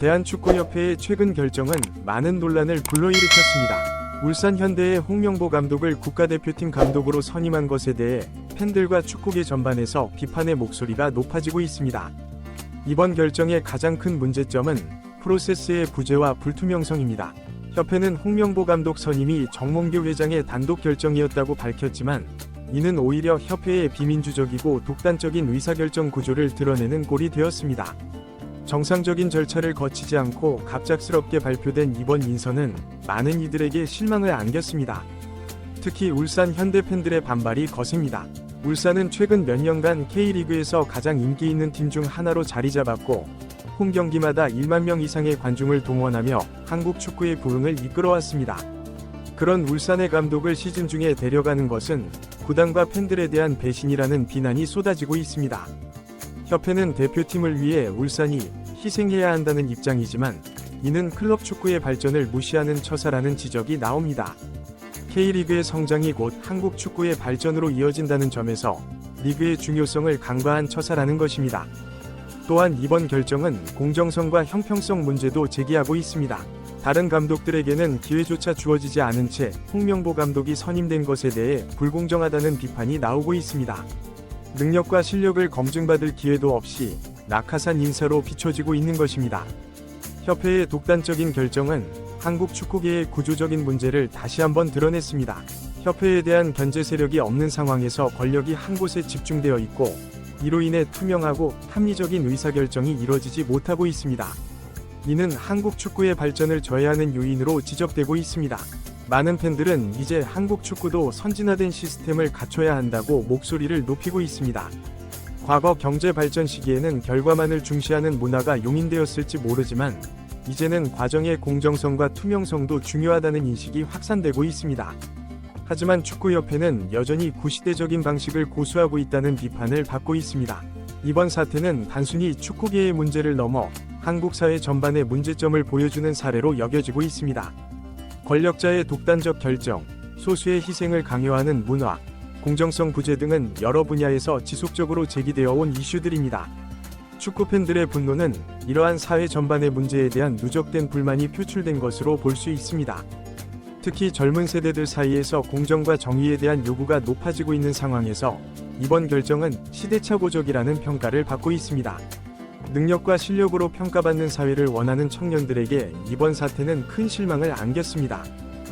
대한축구협회의 최근 결정은 많은 논란을 불러일으켰습니다. 울산 현대의 홍명보 감독을 국가대표팀 감독으로 선임한 것에 대해 팬들과 축구계 전반에서 비판의 목소리가 높아지고 있습니다. 이번 결정의 가장 큰 문제점은 프로세스의 부재와 불투명성입니다. 협회는 홍명보 감독 선임이 정몽규 회장의 단독 결정이었다고 밝혔지만, 이는 오히려 협회의 비민주적이고 독단적인 의사결정 구조를 드러내는 꼴이 되었습니다. 정상적인 절차를 거치지 않고 갑작스럽게 발표된 이번 인선은 많은 이들에게 실망을 안겼습니다. 특히 울산 현대 팬들의 반발이 거셉니다. 울산은 최근 몇 년간 K리그에서 가장 인기 있는 팀 중 하나로 자리 잡았고, 홈 경기마다 1만 명 이상의 관중을 동원하며 한국 축구의 부흥을 이끌어왔습니다. 그런 울산의 감독을 시즌 중에 데려가는 것은 구단과 팬들에 대한 배신이라는 비난이 쏟아지고 있습니다. 협회는 대표팀을 위해 울산이 희생해야 한다는 입장이지만, 이는 클럽 축구의 발전을 무시하는 처사라는 지적이 나옵니다. K리그의 성장이 곧 한국 축구의 발전으로 이어진다는 점에서 리그의 중요성을 간과한 처사라는 것입니다. 또한 이번 결정은 공정성과 형평성 문제도 제기하고 있습니다. 다른 감독들에게는 기회조차 주어지지 않은 채 홍명보 감독이 선임된 것에 대해 불공정하다는 비판이 나오고 있습니다. 능력과 실력을 검증받을 기회도 없이 낙하산 인사로 비춰지고 있는 것입니다. 협회의 독단적인 결정은 한국 축구계의 구조적인 문제를 다시 한번 드러냈습니다. 협회에 대한 견제 세력이 없는 상황에서 권력이 한 곳에 집중되어 있고, 이로 인해 투명하고 합리적인 의사결정이 이뤄지지 못하고 있습니다. 이는 한국 축구의 발전을 저해하는 요인으로 지적되고 있습니다. 많은 팬들은 이제 한국 축구도 선진화된 시스템을 갖춰야 한다고 목소리를 높이고 있습니다. 과거 경제 발전 시기에는 결과만을 중시하는 문화가 용인되었을지 모르지만, 이제는 과정의 공정성과 투명성도 중요하다는 인식이 확산되고 있습니다. 하지만 축구협회는 여전히 구시대적인 방식을 고수하고 있다는 비판을 받고 있습니다. 이번 사태는 단순히 축구계의 문제를 넘어 한국 사회 전반의 문제점을 보여주는 사례로 여겨지고 있습니다. 권력자의 독단적 결정, 소수의 희생을 강요하는 문화, 공정성 부재 등은 여러 분야에서 지속적으로 제기되어 온 이슈들입니다. 축구 팬들의 분노는 이러한 사회 전반의 문제에 대한 누적된 불만이 표출된 것으로 볼 수 있습니다. 특히 젊은 세대들 사이에서 공정과 정의에 대한 요구가 높아지고 있는 상황에서 이번 결정은 시대착오적이라는 평가를 받고 있습니다. 능력과 실력으로 평가받는 사회를 원하는 청년들에게 이번 사태는 큰 실망을 안겼습니다.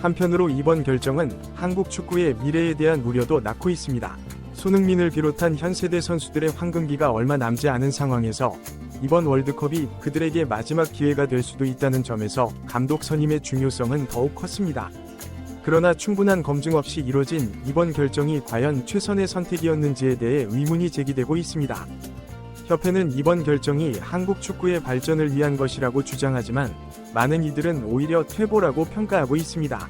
한편으로 이번 결정은 한국 축구의 미래에 대한 우려도 낳고 있습니다. 손흥민을 비롯한 현 세대 선수들의 황금기가 얼마 남지 않은 상황에서 이번 월드컵이 그들에게 마지막 기회가 될 수도 있다는 점에서 감독 선임의 중요성은 더욱 컸습니다. 그러나 충분한 검증 없이 이뤄진 이번 결정이 과연 최선의 선택이었는지에 대해 의문이 제기되고 있습니다. 협회는 이번 결정이 한국 축구의 발전을 위한 것이라고 주장하지만, 많은 이들은 오히려 퇴보라고 평가하고 있습니다.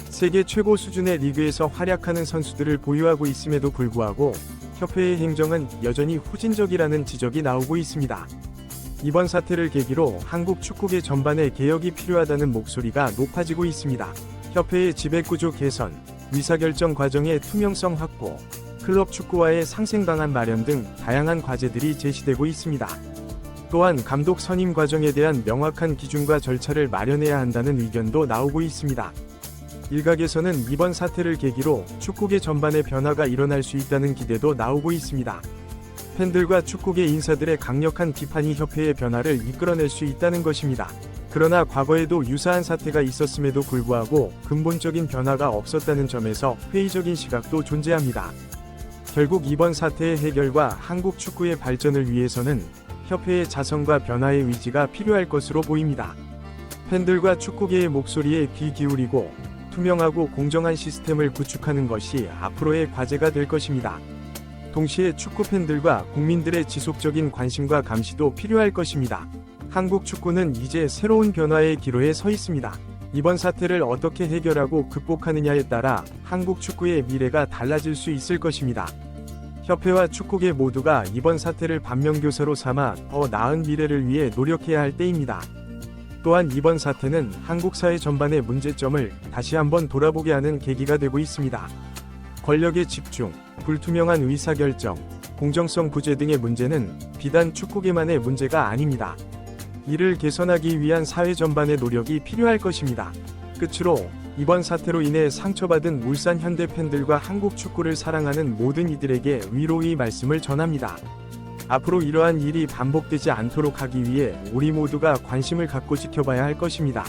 세계 최고 수준의 리그에서 활약하는 선수들을 보유하고 있음에도 불구하고 협회의 행정은 여전히 후진적이라는 지적이 나오고 있습니다. 이번 사태를 계기로 한국 축구계 전반에 개혁이 필요하다는 목소리가 높아지고 있습니다. 협회의 지배구조 개선, 의사결정 과정의 투명성 확보, 클럽 축구와의 상생 방안 마련 등 다양한 과제들이 제시되고 있습니다. 또한 감독 선임 과정에 대한 명확한 기준과 절차를 마련해야 한다는 의견도 나오고 있습니다. 일각에서는 이번 사태를 계기로 축구계 전반의 변화가 일어날 수 있다는 기대도 나오고 있습니다. 팬들과 축구계 인사들의 강력한 비판이 협회의 변화를 이끌어낼 수 있다는 것입니다. 그러나 과거에도 유사한 사태가 있었음에도 불구하고 근본적인 변화가 없었다는 점에서 회의적인 시각도 존재합니다. 결국 이번 사태의 해결과 한국 축구의 발전을 위해서는 협회의 자성과 변화의 의지가 필요할 것으로 보입니다. 팬들과 축구계의 목소리에 귀 기울이고 투명하고 공정한 시스템을 구축하는 것이 앞으로의 과제가 될 것입니다. 동시에 축구 팬들과 국민들의 지속적인 관심과 감시도 필요할 것입니다. 한국 축구는 이제 새로운 변화의 기로에 서 있습니다. 이번 사태를 어떻게 해결하고 극복하느냐에 따라 한국 축구의 미래가 달라질 수 있을 것입니다. 협회와 축구계 모두가 이번 사태를 반면교사로 삼아 더 나은 미래를 위해 노력해야 할 때입니다. 또한 이번 사태는 한국 사회 전반의 문제점을 다시 한번 돌아보게 하는 계기가 되고 있습니다. 권력의 집중, 불투명한 의사결정, 공정성 부재 등의 문제는 비단 축구계만의 문제가 아닙니다. 이를 개선하기 위한 사회 전반의 노력이 필요할 것입니다. 끝으로 이번 사태로 인해 상처받은 울산 현대 팬들과 한국 축구를 사랑하는 모든 이들에게 위로의 말씀을 전합니다. 앞으로 이러한 일이 반복되지 않도록 하기 위해 우리 모두가 관심을 갖고 지켜봐야 할 것입니다.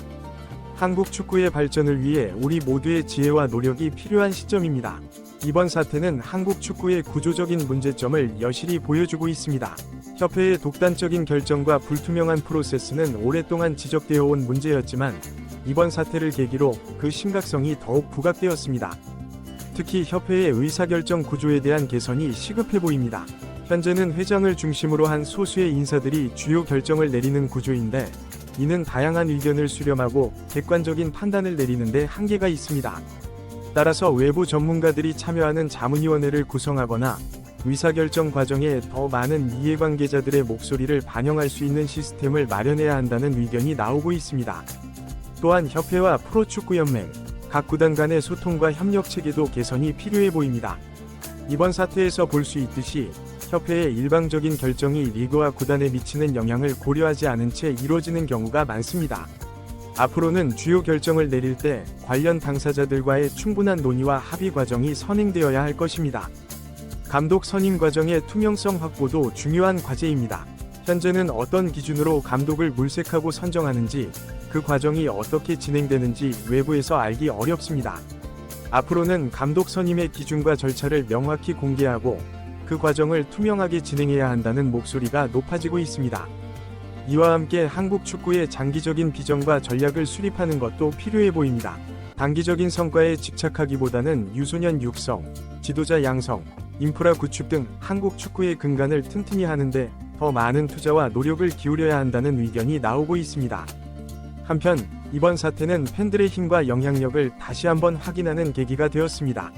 한국 축구의 발전을 위해 우리 모두의 지혜와 노력이 필요한 시점입니다. 이번 사태는 한국 축구의 구조적인 문제점을 여실히 보여주고 있습니다. 협회의 독단적인 결정과 불투명한 프로세스는 오랫동안 지적되어 온 문제였지만 이번 사태를 계기로 그 심각성이 더욱 부각되었습니다. 특히 협회의 의사결정 구조에 대한 개선이 시급해 보입니다. 현재는 회장을 중심으로 한 소수의 인사들이 주요 결정을 내리는 구조인데 이는 다양한 의견을 수렴하고 객관적인 판단을 내리는데 한계가 있습니다. 따라서 외부 전문가들이 참여하는 자문위원회를 구성하거나 의사결정 과정에 더 많은 이해관계자들의 목소리를 반영할 수 있는 시스템을 마련해야 한다는 의견이 나오고 있습니다. 또한 협회와 프로축구연맹, 각 구단 간의 소통과 협력 체계도 개선이 필요해 보입니다. 이번 사태에서 볼 수 있듯이 협회의 일방적인 결정이 리그와 구단에 미치는 영향을 고려하지 않은 채 이루어지는 경우가 많습니다. 앞으로는 주요 결정을 내릴 때 관련 당사자들과의 충분한 논의와 합의 과정이 선행되어야 할 것입니다. 감독 선임 과정의 투명성 확보도 중요한 과제입니다. 현재는 어떤 기준으로 감독을 물색하고 선정하는지, 그 과정이 어떻게 진행되는지 외부에서 알기 어렵습니다. 앞으로는 감독 선임의 기준과 절차를 명확히 공개하고 그 과정을 투명하게 진행해야 한다는 목소리가 높아지고 있습니다. 이와 함께 한국 축구의 장기적인 비전과 전략을 수립하는 것도 필요해 보입니다. 단기적인 성과에 집착하기보다는 유소년 육성, 지도자 양성, 인프라 구축 등 한국 축구의 근간을 튼튼히 하는데 더 많은 투자와 노력을 기울여야 한다는 의견이 나오고 있습니다. 한편 이번 사태는 팬들의 힘과 영향력을 다시 한번 확인하는 계기가 되었습니다.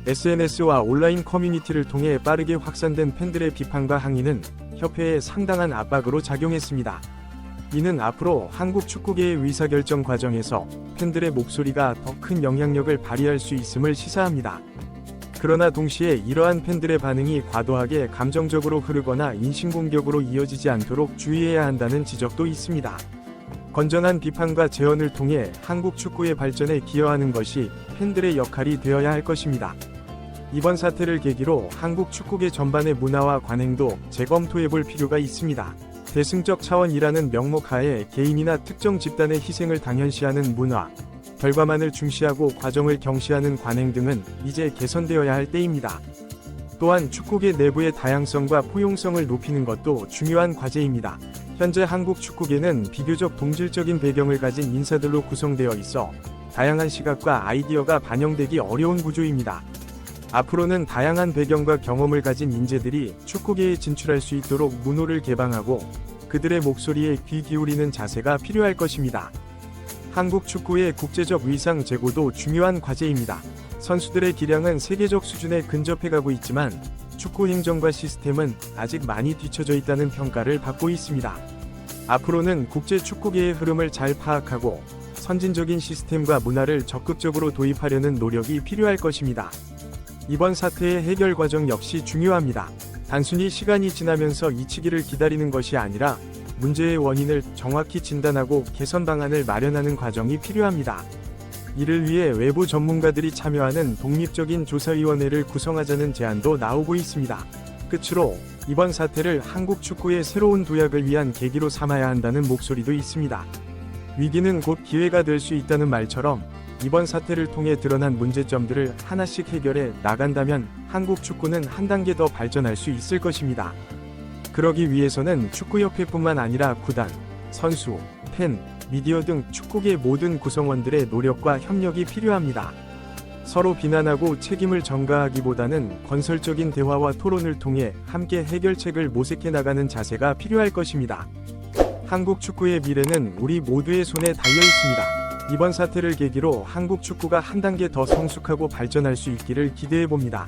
SNS와 온라인 커뮤니티를 통해 빠르게 확산된 팬들의 비판과 항의는 협회에 상당한 압박으로 작용했습니다. 이는 앞으로 한국 축구계의 의사결정 과정에서 팬들의 목소리가 더 큰 영향력을 발휘할 수 있음을 시사합니다. 그러나 동시에 이러한 팬들의 반응이 과도하게 감정적으로 흐르거나 인신공격으로 이어지지 않도록 주의해야 한다는 지적도 있습니다. 건전한 비판과 재언을 통해 한국 축구의 발전에 기여하는 것이 팬들의 역할이 되어야 할 것입니다. 이번 사태를 계기로 한국 축구계 전반의 문화와 관행도 재검토해볼 필요가 있습니다. 대승적 차원이라는 명목 하에 개인이나 특정 집단의 희생을 당연시하는 문화, 결과만을 중시하고 과정을 경시하는 관행 등은 이제 개선되어야 할 때입니다. 또한 축구계 내부의 다양성과 포용성을 높이는 것도 중요한 과제입니다. 현재 한국 축구계는 비교적 동질적인 배경을 가진 인사들로 구성되어 있어 다양한 시각과 아이디어가 반영되기 어려운 구조입니다. 앞으로는 다양한 배경과 경험을 가진 인재들이 축구계에 진출할 수 있도록 문호를 개방하고 그들의 목소리에 귀 기울이는 자세가 필요할 것입니다. 한국 축구의 국제적 위상 제고도 중요한 과제입니다. 선수들의 기량은 세계적 수준에 근접해가고 있지만 축구 행정과 시스템은 아직 많이 뒤처져 있다는 평가를 받고 있습니다. 앞으로는 국제 축구계의 흐름을 잘 파악하고 선진적인 시스템과 문화를 적극적으로 도입하려는 노력이 필요할 것입니다. 이번 사태의 해결 과정 역시 중요합니다. 단순히 시간이 지나면서 잊히기를 기다리는 것이 아니라 문제의 원인을 정확히 진단하고 개선 방안을 마련하는 과정이 필요합니다. 이를 위해 외부 전문가들이 참여하는 독립적인 조사위원회를 구성하자는 제안도 나오고 있습니다. 끝으로 이번 사태를 한국 축구의 새로운 도약을 위한 계기로 삼아야 한다는 목소리도 있습니다. 위기는 곧 기회가 될 수 있다는 말처럼 이번 사태를 통해 드러난 문제점들을 하나씩 해결해 나간다면 한국 축구는 한 단계 더 발전할 수 있을 것입니다. 그러기 위해서는 축구협회뿐만 아니라 구단, 선수, 팬, 미디어 등 축구계 모든 구성원들의 노력과 협력이 필요합니다. 서로 비난하고 책임을 전가하기보다는 건설적인 대화와 토론을 통해 함께 해결책을 모색해 나가는 자세가 필요할 것입니다. 한국 축구의 미래는 우리 모두의 손에 달려 있습니다. 이번 사태를 계기로 한국 축구가 한 단계 더 성숙하고 발전할 수 있기를 기대해 봅니다.